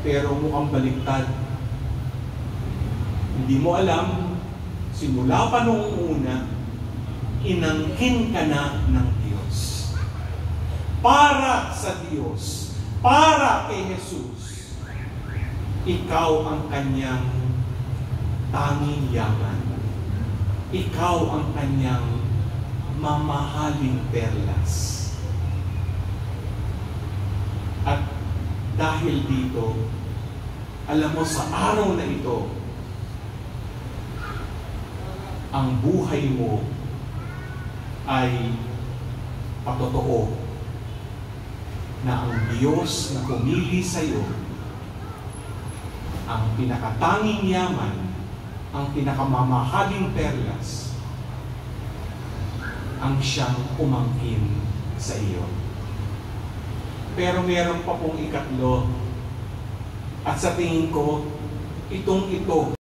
pero mukhang baliktad. Hindi mo alam, simula pa noong una, inangkin ka na ng Diyos. Para sa Diyos, para kay Jesus, ikaw ang kanyang tanging yaman. Ikaw ang kanyang mamahaling perlas. At dahil dito, alam mo, sa araw na ito, ang buhay mo ay patotoo na ang Diyos na pumili sa iyo, ang pinakatanging yaman, ang pinakamamahaling perlas, ang siyang umangkin sa iyo. Pero meron pa pong ikatlo, at sa tingin ko, ito